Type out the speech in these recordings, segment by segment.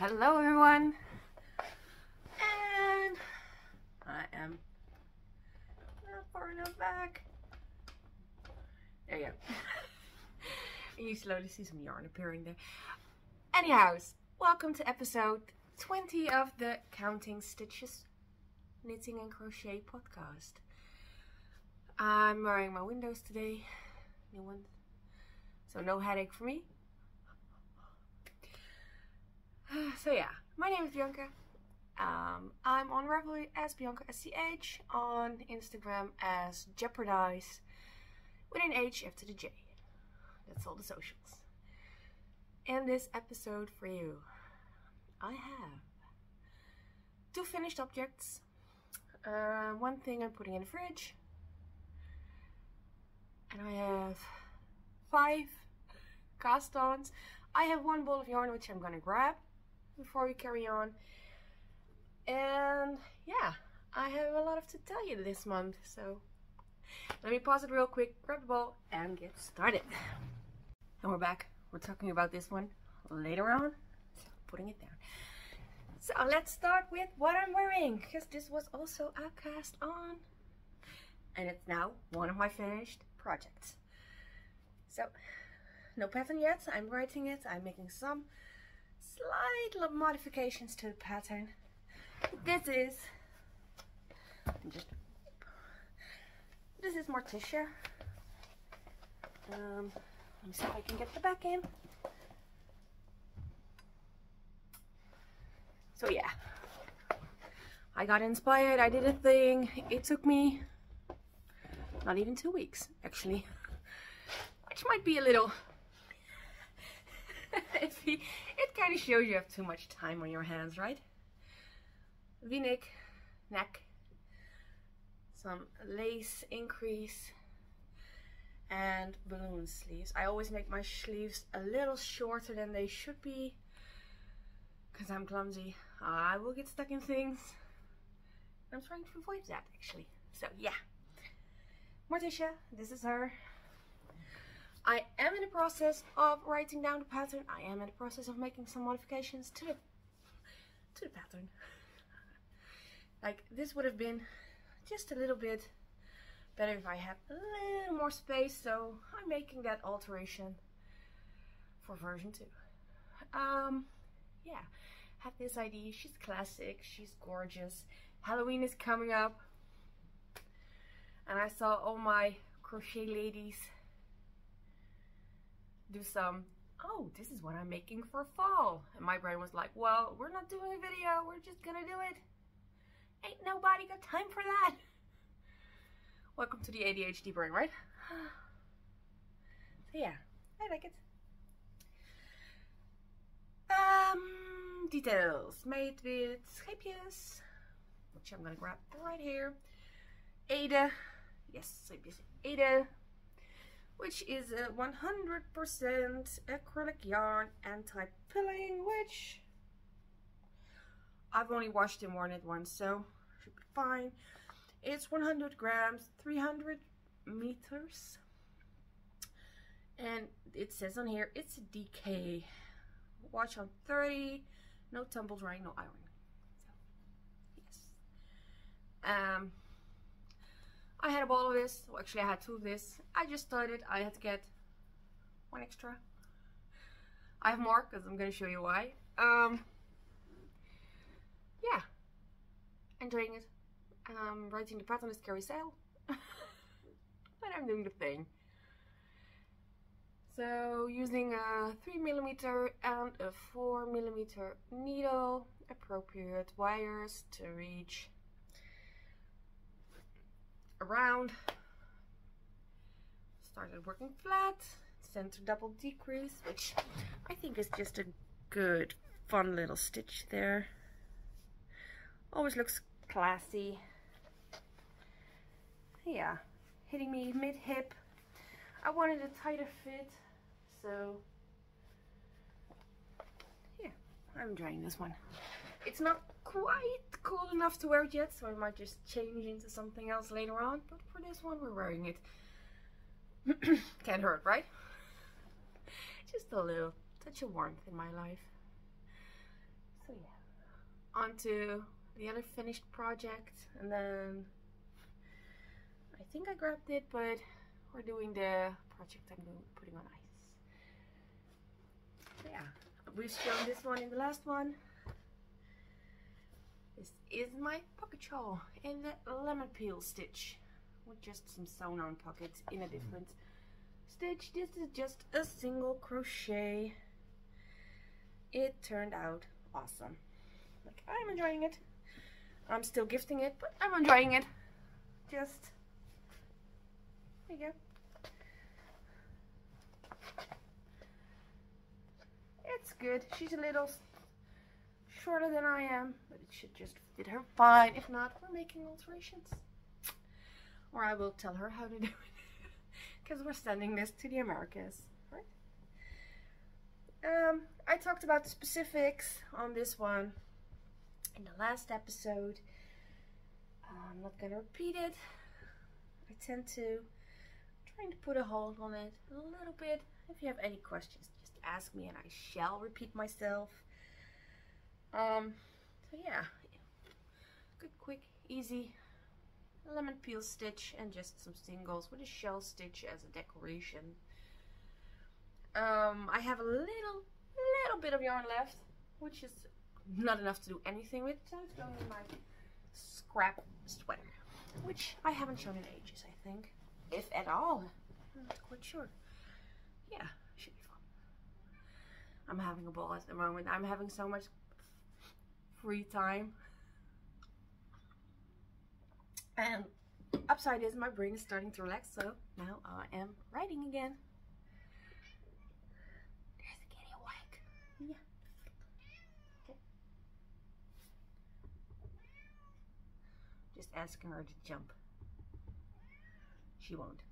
Hello everyone, and I am not far enough back. There you go. And you slowly see some yarn appearing there. Anyhows, welcome to episode 20 of the Counting Stitches Knitting and Crochet podcast. I'm wearing my windows today, new ones, so no headache for me. So yeah, my name is Bianca. I'm on Ravelry as Bianca SCH, on Instagram as Jeopardize with an H after the J. That's all the socials. In this episode for you, I have 2 finished objects. One thing I'm putting in the fridge, and I have 5 cast-ons. I have 1 ball of yarn which I'm gonna grab before we carry on, and yeah, I have a lot to tell you this month, so let me pause it real quick, grab the ball and get started. And we're back. We're talking about this one later on, so putting it down. So let's start with what I'm wearing, because this was also a cast on and it's now one of my finished projects. So no pattern yet, I'm writing it, I'm making some slight modifications to the pattern. This is Mortica. Let me see if I can get the back in. So yeah, I got inspired, I did a thing. It took me not even 2 weeks actually, which might be a little iffy. It kind of shows you have too much time on your hands, right? V-neck, neck, some lace increase, and balloon sleeves. I always make my sleeves a little shorter than they should be because I'm clumsy. I will get stuck in things. I'm trying to avoid that actually. So yeah, Mortica, this is her. I am in the process of writing down the pattern. I am in the process of making some modifications to the pattern. Like, this would have been just a little bit better if I had a little more space, so I'm making that alteration for version 2. Yeah, have this idea. She's classic, she's gorgeous. Halloween is coming up, and I saw all my crochet ladies do some, oh, this is what I'm making for fall. And my brain was like, well, we're not doing a video, we're just gonna do it. Ain't nobody got time for that. Welcome to the ADHD brain, right? So yeah, I like it. Details made with Scheepjes, which I'm gonna grab right here. Ada, yes, Ada, which is a 100% acrylic yarn, anti-pilling, which I've only washed and worn it once, so should be fine. It's 100 grams, 300 meters, and it says on here it's a DK. Wash on 30, no tumble drying, no iron. So yes. I had a ball of this. Well, actually I had 2 of this. I just started. I had to get 1 extra. I have more because I'm going to show you why. Yeah, enjoying it. Writing the pattern is carousel, but I'm doing the thing. So using a 3mm and a 4mm needle, appropriate wires to reach around. Started working flat, center double decrease, which I think is just a good fun little stitch there. Always looks classy. Yeah, hitting me mid-hip. I wanted a tighter fit, so yeah, I'm trying this one. It's not quite cool enough to wear it yet, so I might just change into something else later on, but for this one we're wearing it. Can't hurt, right? Just a little touch of warmth in my life. So yeah, on to the other finished project, and then I think I grabbed it, but we're doing the project I'm putting on ice. So yeah, we've shown this one in the last one. This is my pocket shawl in the lemon peel stitch with just some sewn on pockets in a different stitch. This is just a single crochet. It turned out awesome. Like, I'm enjoying it. I'm still gifting it, but I'm enjoying it. Just, there you go. It's good. She's a little shorter than I am, but it should just fit her fine. If not, we're making alterations. Or I will tell her how to do it. Because we're sending this to the Americas, right? I talked about the specifics on this one in the last episode. I'm not gonna repeat it. I tend to trying to put a hold on it a little bit. If you have any questions, just ask me and I shall repeat myself. So yeah, good, quick, easy lemon peel stitch and just some singles with a shell stitch as a decoration. I have a little bit of yarn left, which is not enough to do anything with, so it's going in my scrap sweater, which I haven't shown in ages, I think, if at all. I'm not quite sure. Yeah, should be fun. I'm having a ball at the moment. I'm having so much free time, and upside is my brain is starting to relax, so now I am writing again. There's a kitty awake. Yeah. Okay. Just asking her to jump. She won't.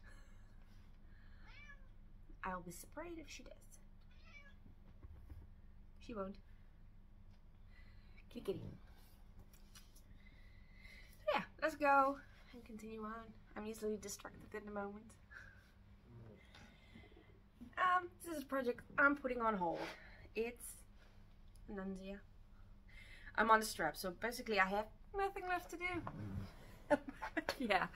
I'll be surprised if she does. She won't. Kitty kitty. So yeah, let's go and continue on. I'm easily distracted in the moment. This is a project I'm putting on hold. It's Nunzia. I'm on the strap, so basically I have nothing left to do. Yeah.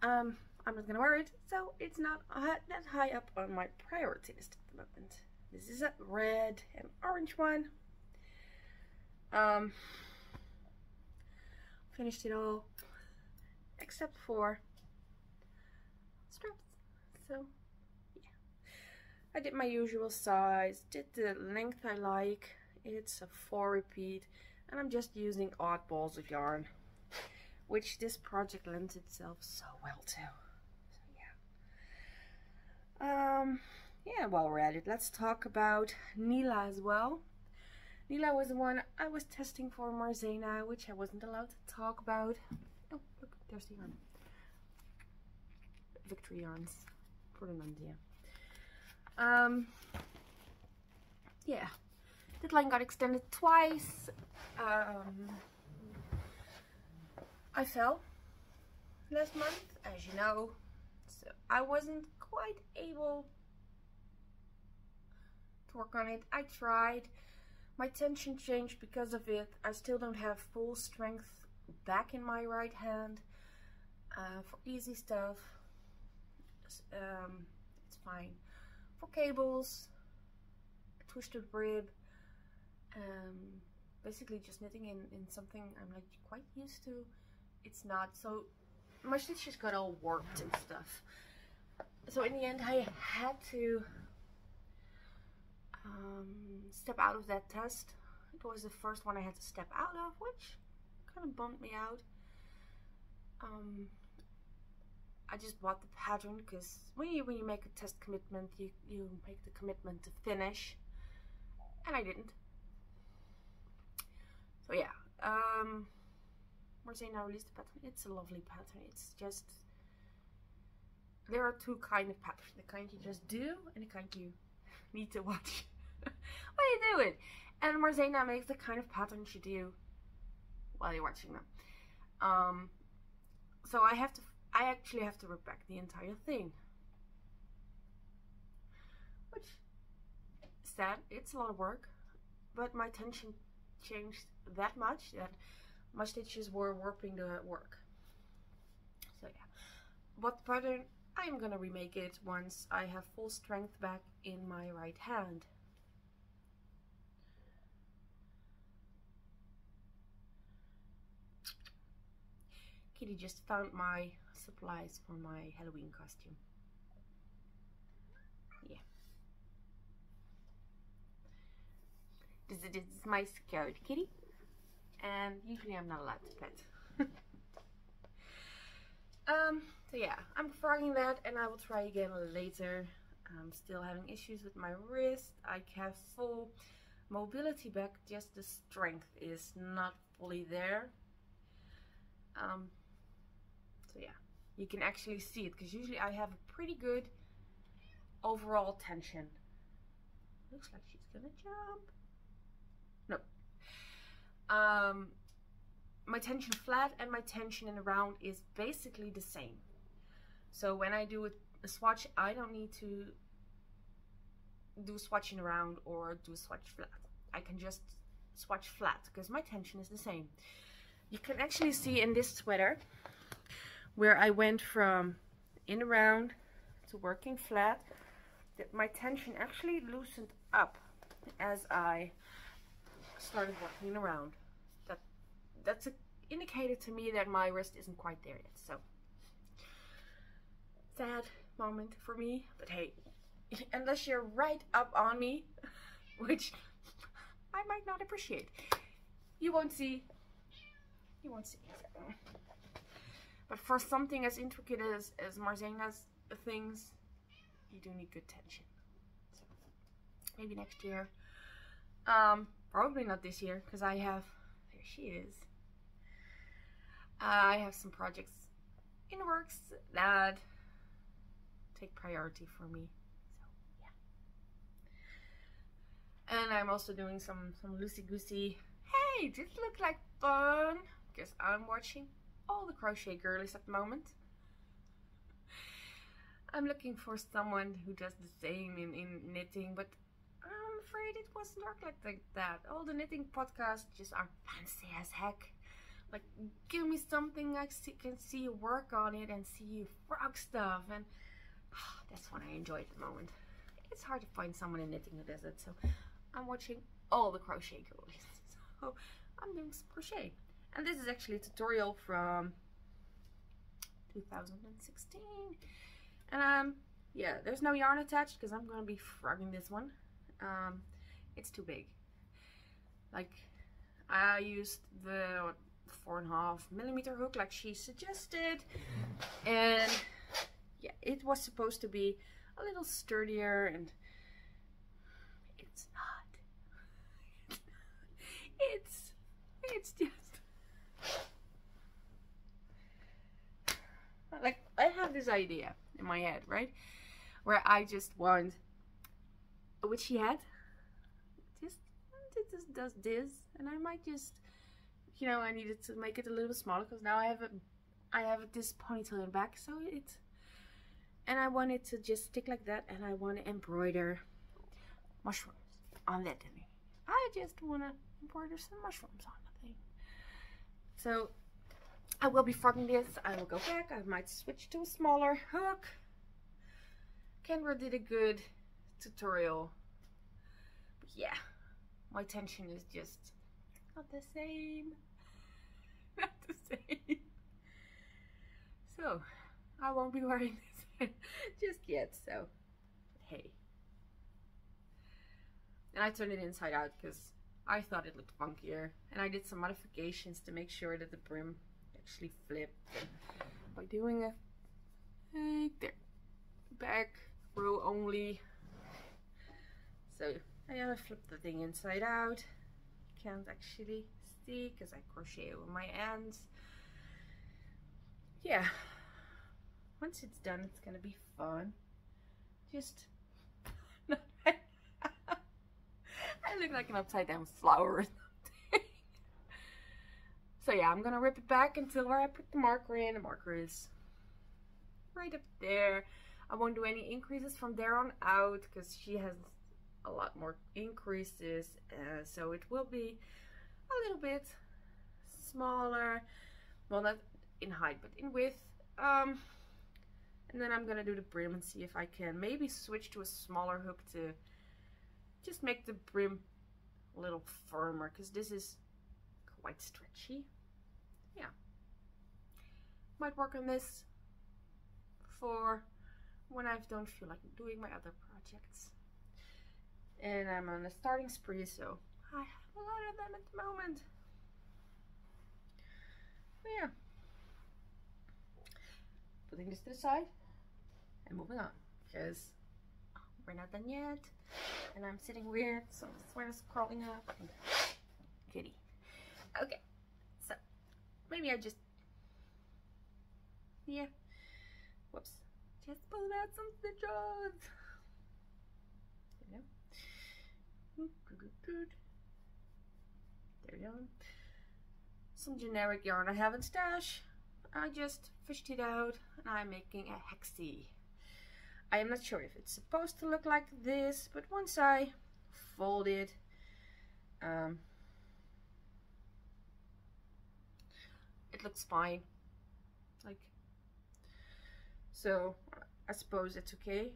I'm not gonna wear it, so it's not that high up on my priority list at the moment. This is a red and orange one. Finished it all except for straps. So yeah, I did my usual size, did the length I like. It's a 4 repeat, and I'm just using odd balls of yarn, which this project lends itself so well to. So yeah. Yeah, while we're at it, let's talk about Nila as well. Nila was the one I was testing for Marzena, which I wasn't allowed to talk about. Oh, look, there's the yarn. Victory yarns for the Nunzia. Yeah, deadline got extended twice. I fell last month, as you know, so I wasn't quite able to work on it. I tried. My tension changed because of it. I still don't have full strength back in my right hand. For easy stuff, it's fine. For cables, a twisted rib, basically just knitting in something I'm like quite used to, it's not. So my stitches got all warped and stuff. So in the end I had to step out of that test. It was the first one I had to step out of, which kind of bummed me out. I just bought the pattern because when you make a test commitment, you make the commitment to finish, and I didn't. So yeah, Marzena released the pattern. It's a lovely pattern. It's just, there are two kind of patterns: the kind you just do and the kind you need to watch while you do it. And Marzena makes the kind of patterns you do while you're watching them. So I actually have to rip back the entire thing, which is sad. It's a lot of work, but my tension changed that much that my stitches were warping the work. So yeah, but the pattern, I'm gonna remake it once I have full strength back in my right hand. Kitty just found my supplies for my Halloween costume. Yeah. This is my scared kitty. And usually I'm not allowed to pet. So yeah, I'm frogging that and I will try again later. I'm still having issues with my wrist. I have full mobility back, just the strength is not fully there. So yeah, you can actually see it because usually I have a pretty good overall tension. Looks like she's gonna jump. No. My tension flat and my tension in the round is basically the same. So when I do a swatch, I don't need to do swatching around or do swatch flat. I can just swatch flat because my tension is the same. You can actually see in this sweater where I went from in around to working flat that my tension actually loosened up as I started working around. That's an indicator to me that my wrist isn't quite there yet. So sad moment for me, but hey, unless you're right up on me, which I might not appreciate, you won't see. But for something as intricate as Marzena's things, you do need good tension. So maybe next year. Probably not this year because I have, there she is. I have some projects in the works that take priority for me. So yeah. And I'm also doing some loosey-goosey. Hey, this look like fun. Because I'm watching all the crochet girlies at the moment. I'm looking for someone who does the same in knitting, but I'm afraid it doesn't work like that. All the knitting podcasts just are fancy as heck. Like, give me something I can see you work on it and see you frog stuff, and that's what I enjoy at the moment. It's hard to find someone in knitting who does it, so I'm watching all the crochet girlies. So I'm doing some crochet. And this is actually a tutorial from 2016. And yeah, there's no yarn attached because I'm gonna be frogging this one. It's too big. Like, I used the 4.5mm hook like she suggested, and yeah, it was supposed to be a little sturdier, and it's not. It's just like, I have this idea in my head, right, where I just want, which she had, just does this, and I might just, you know, I needed to make it a little bit smaller because now I have this ponytail in the back, so and I want it to just stick like that, and I want to embroider mushrooms on that thing. I just want to embroider some mushrooms on the thing. So I will be frogging this. I will go back. I might switch to a smaller hook. Kendra did a good tutorial. But yeah, my tension is just not the same. Not the same. So I won't be wearing this just yet. So hey. And I turned it inside out because I thought it looked funkier. And I did some modifications to make sure that the brim actually flipped. By doing a there, back row only. So I flipped the thing inside out. Can't actually see because I crochet with my ends. Yeah, once it's done, it's gonna be fun. Just I look like an upside down flower or something. So yeah, I'm gonna rip it back until where I put the marker in. The marker is right up there. I won't do any increases from there on out because she has a lot more increases. So it will be a little bit smaller. Well, not in height, but in width. And then I'm gonna do the brim and see if I can maybe switch to a smaller hook to just make the brim a little firmer, because this is quite stretchy. Yeah. Might work on this for when I don't feel like doing my other projects. And I'm on a starting spree, so I have a lot of them at the moment. But yeah. Putting this to the side and moving on, because we're not done yet. And I'm sitting weird, so the sweater's crawling up. Kitty. Okay, so maybe I just, yeah, whoops, just pull out some stitches. You know, there you go. Some generic yarn I have in stash. I just fished it out, and I'm making a hexie. I am not sure if it's supposed to look like this, but once I fold it, it looks fine. Like, so I suppose it's okay.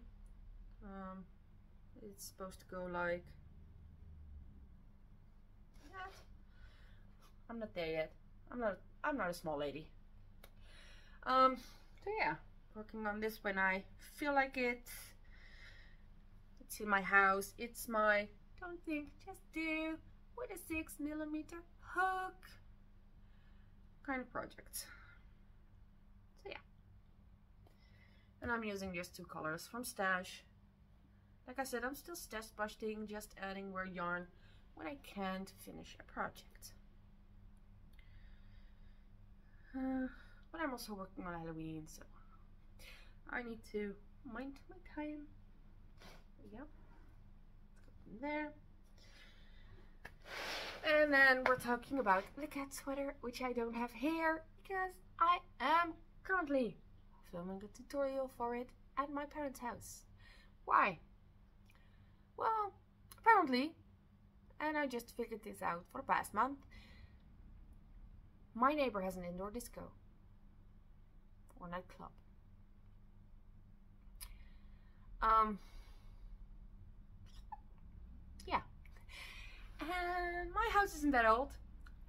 It's supposed to go like that. I'm not there yet. I'm not a small lady. So yeah, working on this when I feel like it. It's in my house. It's my don't think, just do with a 6mm hook kind of project. So yeah, and I'm using just 2 colors from stash. Like I said, I'm still stash busting, just adding more yarn when I can't finish a project. But I'm also working on Halloween, so I need to mind my time. There we go. Let's go from there. And then we're talking about the cat sweater, which I don't have here because I am currently filming a tutorial for it at my parents' house. Why? Well, apparently, and I just figured this out for the past month, my neighbor has an indoor disco or nightclub. Yeah. And my house isn't that old.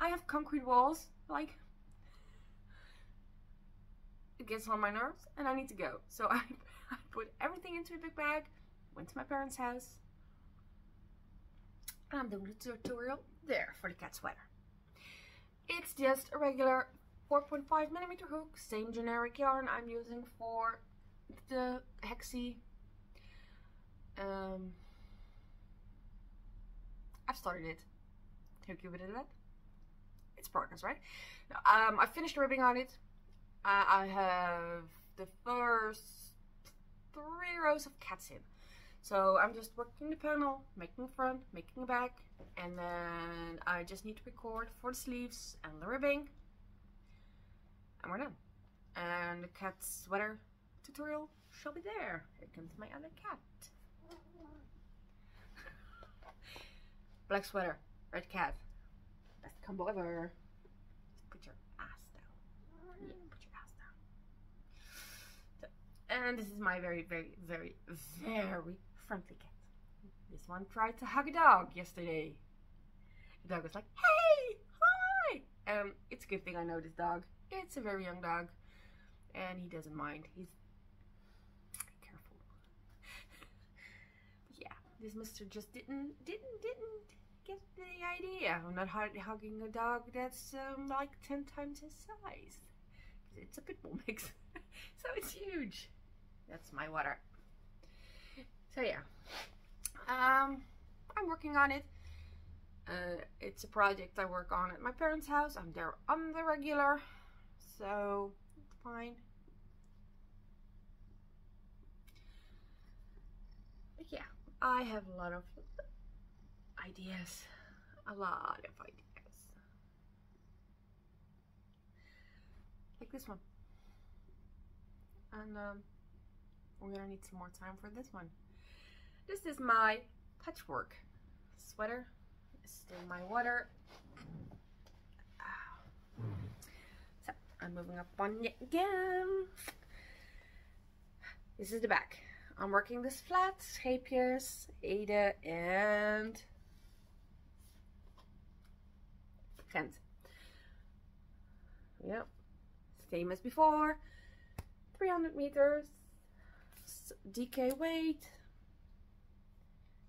I have concrete walls, like, it gets on my nerves and I need to go. So I put everything into a big bag, went to my parents' house, and I'm doing the tutorial there for the cat sweater. It's just a regular 4.5mm hook, same generic yarn I'm using for the hexie. I've started it. Can you give it a look? It's progress, right? Now, I finished ribbing on it. I have the first 3 rows of cats in. So I'm just working the panel, making the front, making the back, and then I just need to record for the sleeves and the ribbing, and we're done. And the cat sweater tutorial shall be there. Here comes my other cat. Black sweater, red cat. Best combo ever. Just put your ass down. Yeah, put your ass down. So, and this is my very, very, very, very friendly cat. This one tried to hug a dog yesterday. The dog was like, hey, hi! It's a good thing I know this dog. It's a very young dog, and he doesn't mind. He's careful. Yeah, this mister just didn't get the idea. I'm not hugging a dog that's like 10 times his size. It's a pit bull mix, so it's huge. That's my water. So yeah, I'm working on it. It's a project I work on at my parents' house. I'm there on the regular, so it's fine. But yeah, I have a lot of ideas. Like this one. And we're gonna need some more time for this one. This is my patchwork sweater. It's in my water. I'm moving up on it again. This is the back. I'm working this flat, Hapius, Ada, and Kent. Yep, same as before. 300 meters, DK weight,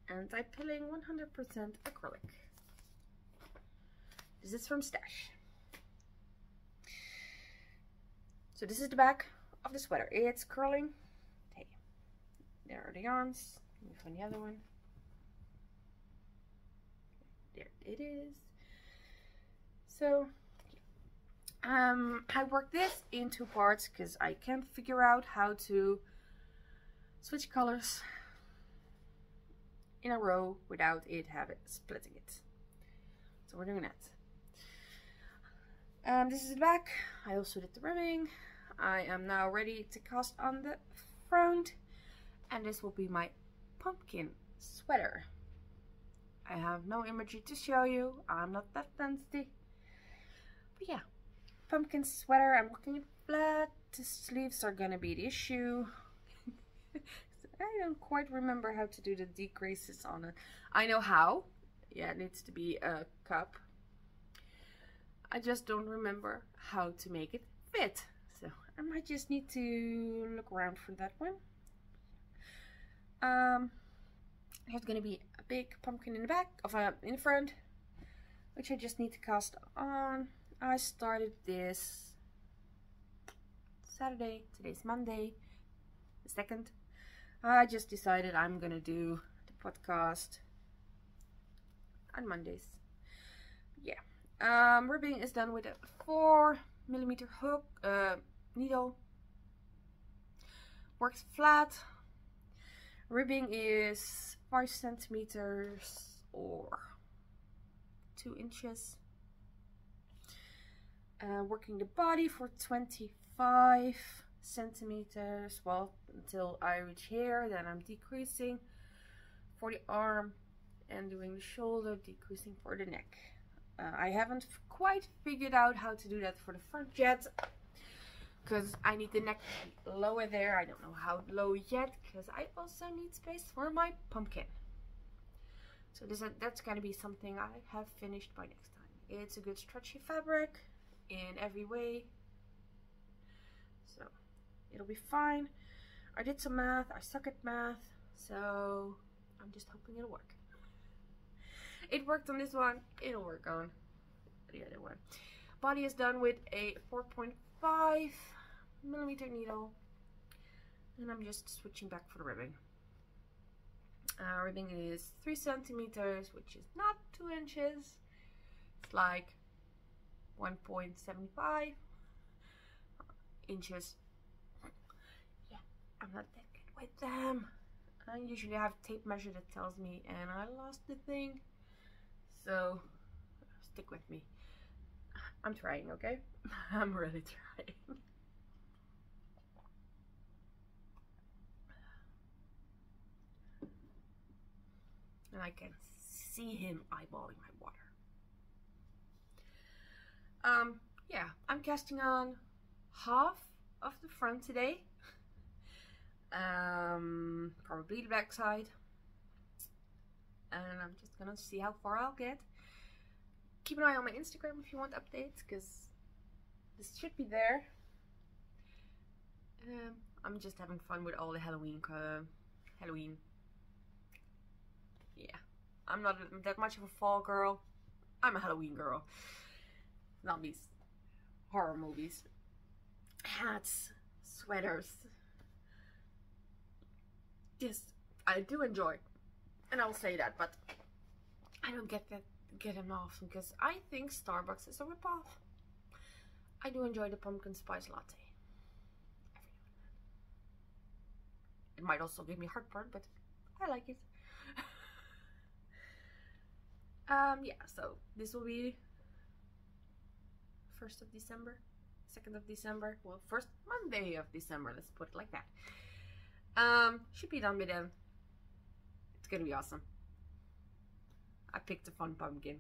anti-pilling, 100% acrylic. This is from Stash. So this is the back of the sweater. It's curling. Hey, there are the arms. Let me find the other one. There it is. So I worked this in 2 parts because I can't figure out how to switch colors in a row without it splitting it. So we're doing that. This is the back. I also did the ribbing. I am now ready to cast on the front, and this will be my pumpkin sweater. I have no imagery to show you. I'm not that fancy. But yeah, pumpkin sweater. I'm looking at flat. The sleeves are gonna be the issue. I don't quite remember how to do the decreases on it. I know how. Yeah, it needs to be a cup. I just don't remember how to make it fit. So I might just need to look around for that one. There's gonna be a big pumpkin in the back, in the front, which I just need to cast on. I started this Saturday. Today's Monday, the 2nd. I just decided I'm gonna do the podcast on Mondays. Yeah. Ribbing is done with a 4mm hook, needle. Works flat. Ribbing is 5 centimeters or 2 inches. Working the body for 25 centimeters. Well, until I reach here, then I'm decreasing for the arm and doing the shoulder, decreasing for the neck. I haven't quite figured out how to do that for the front yet, because I need the neck to be lower there. I don't know how low yet, because I also need space for my pumpkin. So that's going to be something I have finished by next time. It's a good stretchy fabric in every way, so it'll be fine. I did some math. I suck at math, so I'm just hoping it'll work. It worked on this one, it'll work on the other one. Body is done with a 4.5mm needle, and I'm just switching back for the ribbing. Ribbing is 3 centimeters, which is not 2 inches. It's like 1.75 inches. Yeah, I'm not that good with them. I usually have a tape measure that tells me, and I lost the thing. So, stick with me. I'm trying, okay? I'm really trying. And I can see him eyeballing my water. Yeah, I'm casting on half of the front today. Probably the back side. And I'm just gonna see how far I'll get. Keep an eye on my Instagram if you want updates, because this should be there. I'm just having fun with all the Halloween. Yeah, I'm not that much of a fall girl. I'm a Halloween girl. Not these horror movies. Hats, sweaters. Yes, I do enjoy. And I'll say that, but I don't get them often because I think Starbucks is a ripoff. I do enjoy the pumpkin spice latte. It might also give me heartburn, but I like it. Yeah, so this will be 1st of December, 2nd of December, well, 1st Monday of December, let's put it like that. Should be done by then. It's gonna be awesome. I picked a fun pumpkin.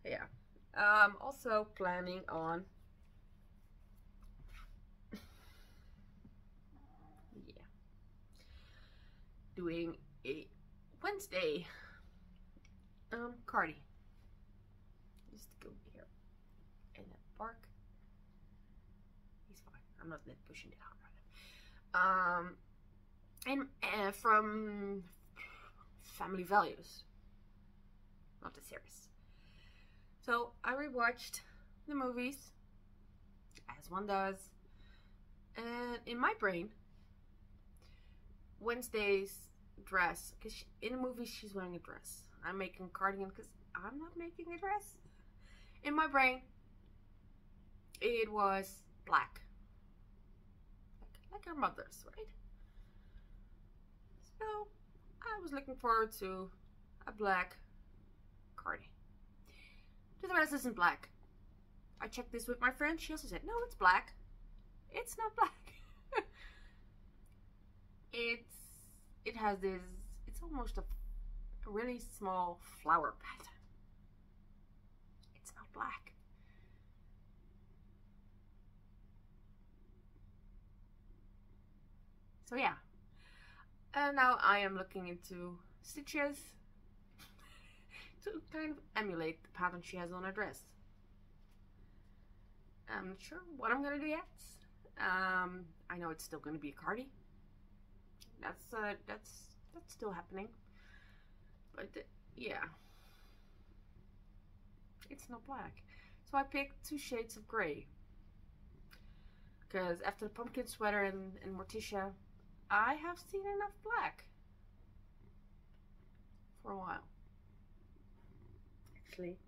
Yeah. Also planning on doing a Wednesday cardi. Just to go here and bark. He's fine. I'm not pushing it hard. And from Family Values, not the series. So I rewatched the movies, as one does, and in my brain, Wednesday's dress, because in the movie she's wearing a dress. I'm making a cardigan because I'm not making a dress. In my brain, it was black, like her mother's, right? So I was looking forward to a black cardi. The dress isn't black. I checked this with my friend. She also said, no, it's black. It's not black. It has this, it's almost a really small flower pattern. It's not black. So yeah. And now I am looking into stitches to kind of emulate the pattern she has on her dress. I'm not sure what I'm gonna do yet. I know it's still gonna be a cardi. That's still happening. But yeah, it's not black. So I picked 2 shades of gray. Because after the pumpkin sweater and Mortica, I have seen enough black for a while. Actually,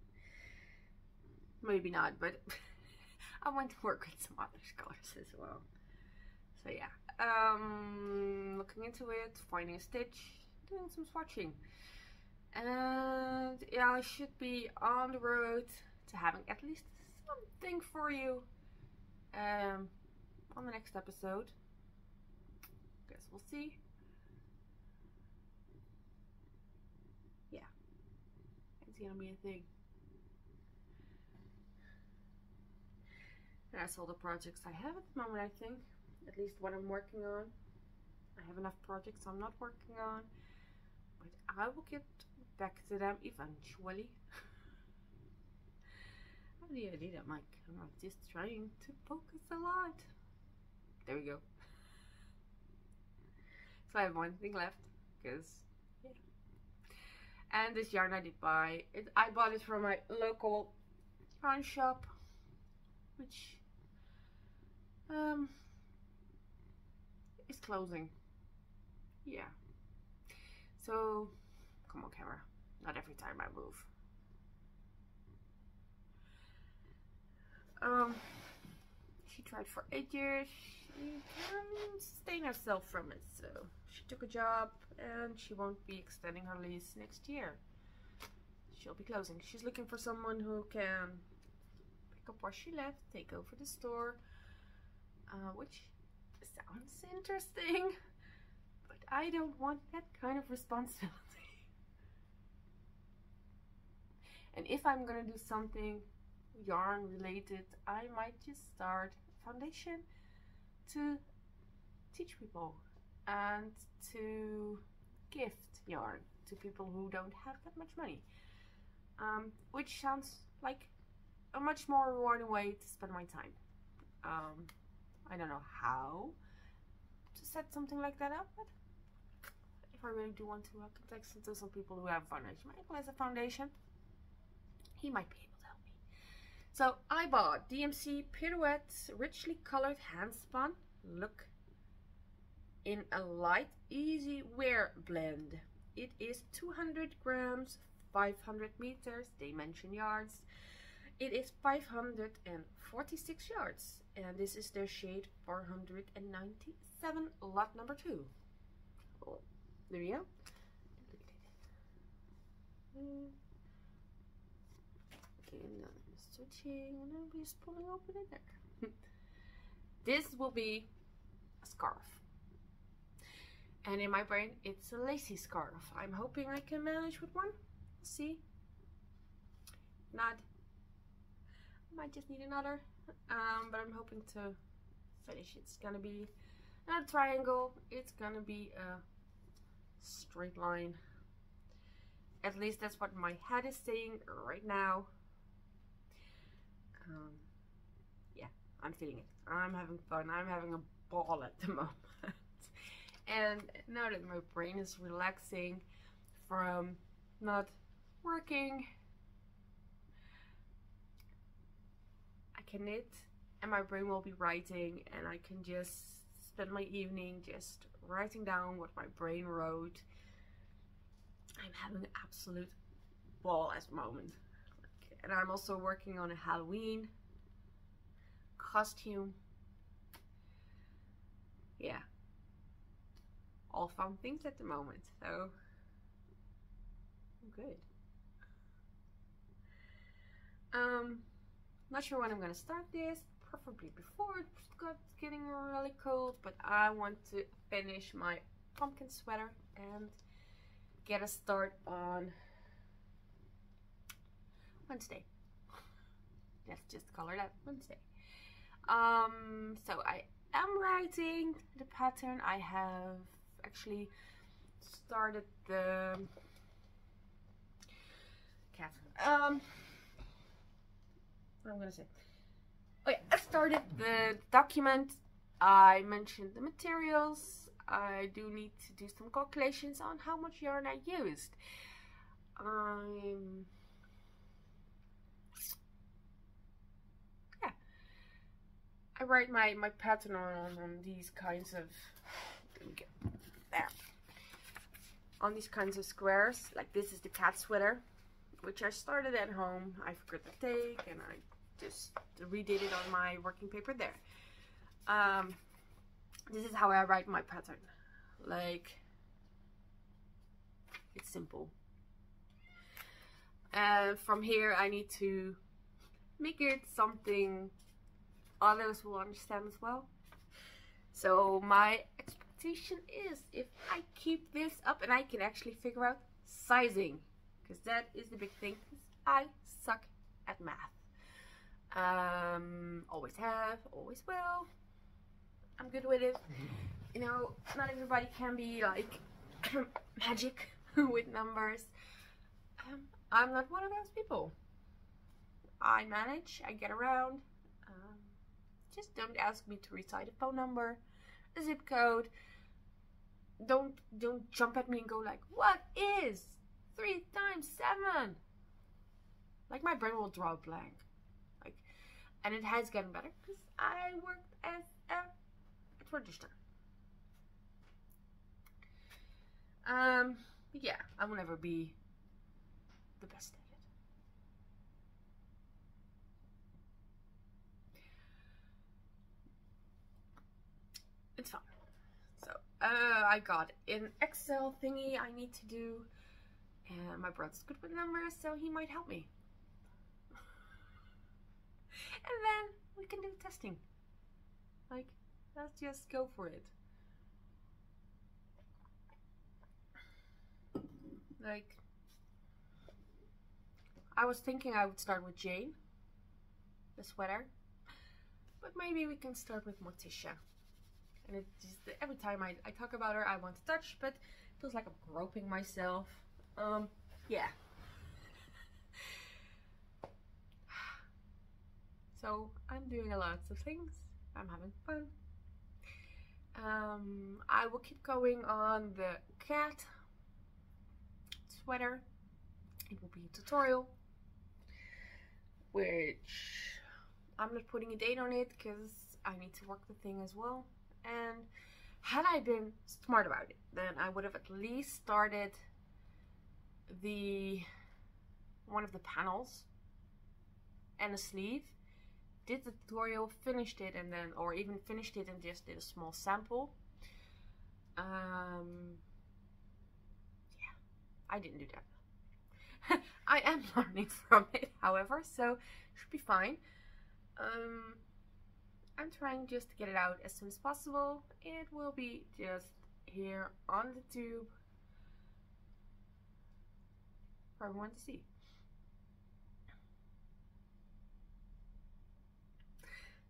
maybe not, but I want to work with some other colors as well. So yeah, looking into it, finding a stitch, doing some swatching. And yeah, I should be on the road to having at least something for you on the next episode. Guess we'll see. Yeah, it's gonna be a thing. And that's all the projects I have at the moment, I think. At least what I'm working on. I have enough projects I'm not working on, but I will get back to them eventually. I have the idea that my camera is just trying to focus a lot. There we go. So I have one thing left, because yeah. And this yarn I did buy, I bought it from my local yarn shop, which is closing. Yeah. So come on, camera. Not every time I move. She tried for 8 years. She can sustain herself from it. So she took a job and she won't be extending her lease next year. She'll be closing. She's looking for someone who can pick up where she left, take over the store, which sounds interesting, but I don't want that kind of responsibility. And if I'm gonna do something yarn related, I might just start a foundation to teach people and to gift yarn to people who don't have that much money, which sounds like a much more rewarding way to spend my time. I don't know how to set something like that up, but if I really do want to, I can text into some people who have a foundation. Michael has a foundation. He might be able to help me. So I bought DMC Pirouette richly colored handspun look in a light easy wear blend. It is 200 grams, 500 meters, they mention yards. It is 546 yards, and this is their shade 497, lot number 2. Oh, there we go. Okay, now I'm switching, and I'm just pulling open in there. This will be a scarf. And in my brain, it's a lacy scarf. I'm hoping I can manage with one. See? Not. I might just need another. But I'm hoping to finish. It's gonna be not a triangle. It's gonna be a straight line. At least that's what my head is saying right now. Yeah, I'm feeling it. I'm having fun. I'm having a ball at the moment. And now that my brain is relaxing from not working, I can knit and my brain will be writing, and I can just spend my evening just writing down what my brain wrote. I'm having an absolute ball at the moment. And I'm also working on a Halloween costume. Yeah. All fun things at the moment, so I'm good. Not sure when I'm gonna start this, preferably before it got getting really cold, but I want to finish my pumpkin sweater and get a start on Wednesday. Let's just color that Wednesday. So I am writing the pattern. I have actually started the cat. What I'm gonna say. Oh yeah, I started the document. I mentioned the materials. I do need to do some calculations on how much yarn I used. Yeah, I write my pattern on these kinds of, on these kinds of squares. Like this is the cat sweater, which I started at home. I forgot to take, and I just redid it on my working paper there. This is how I write my pattern. Like, it's simple. And from here I need to make it something others will understand as well. So my expectation is, if I keep this up and I can actually figure out sizing, because that is the big thing, because I suck at math. Always have, always will. I'm good with it. You know, not everybody can be like magic with numbers. I'm not one of those people. I manage, I get around. Just don't ask me to recite a phone number, a zip code. Don't jump at me and go like, what is 3 times 7? Like, my brain will draw a blank. Like, and it has gotten better because I worked as a register. Yeah, I will never be the best at it. It's fun. So, I got an Excel thingy I need to do, and my brother's good with numbers, so he might help me. And then we can do testing. Like, let's just go for it. Like, I was thinking I would start with Jane, the sweater, but maybe we can start with Mortica. And it just, every time I talk about her, I want to touch, but it feels like I'm groping myself. Yeah. So I'm doing a lot of things. I'm having fun. I will keep going on the cat sweater. It will be a tutorial, which I'm not putting a date on it because I need to work the thing as well. And had I been smart about it, then I would have at least started one of the panels and a sleeve, did the tutorial, finished it, and then, or even finished it and just did a small sample. Yeah, I didn't do that. I am learning from it, however, so should be fine. I'm trying just to get it out as soon as possible. It will be just here on the tube for everyone to see.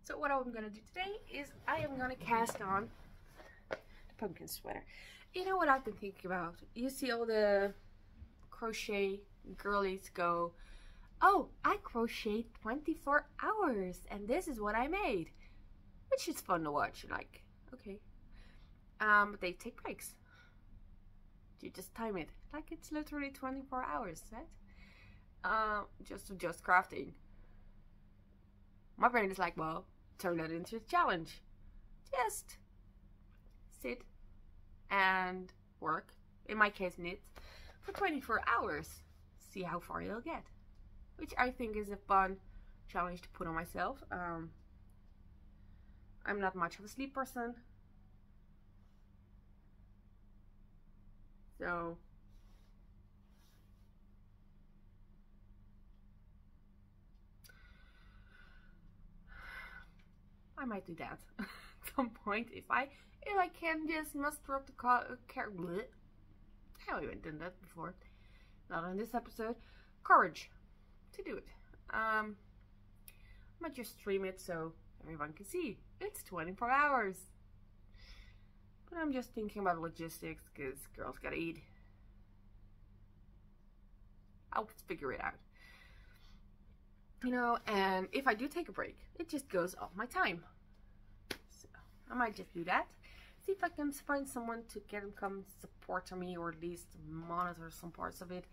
So what I'm gonna do today is I am gonna cast on the pumpkin sweater. You know what I've been thinking about? You see all the crochet girlies go, oh, I crocheted 24 hours and this is what I made. Which is fun to watch. Like, okay. But they take breaks. You just time it. Like, it's literally 24 hours, right? Just crafting. My brain is like, well, turn that into a challenge. Just sit and work, in my case knit, for 24 hours. See how far you'll get. Which I think is a fun challenge to put on myself. I'm not much of a sleep person. So I might do that at some point if I can just muster up the I haven't even done that before. Not on this episode. Courage to do it. I might just stream it so everyone can see. It's 24 hours. But I'm just thinking about logistics because girls gotta eat. I'll figure it out. You know, and if I do take a break, it just goes off my time. So I might just do that. See if I can find someone to come support me, or at least monitor some parts of it.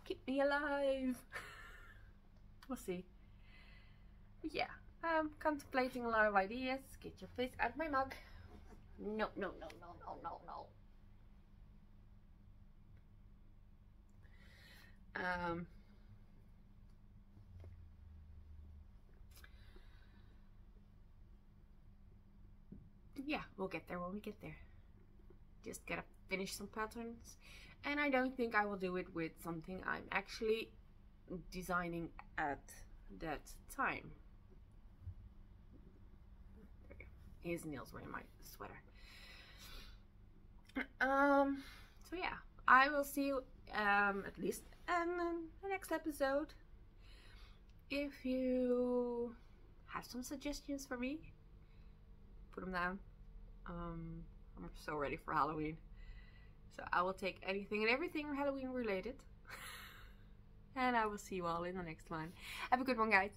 Keep me alive. We'll see. But yeah, I'm contemplating a lot of ideas. Get your face out of my mug. No, no, no, no, no, no, no. Yeah, we'll get there when we get there. Just gotta finish some patterns, and I don't think I will do it with something I'm actually designing at that time. There we go. His nails were in my sweater. So yeah, I will see you at least in the next episode. If you have some suggestions for me, put them down. I'm so ready for Halloween, so I will take anything and everything Halloween related. And I will see you all in the next one. Have a good one, guys.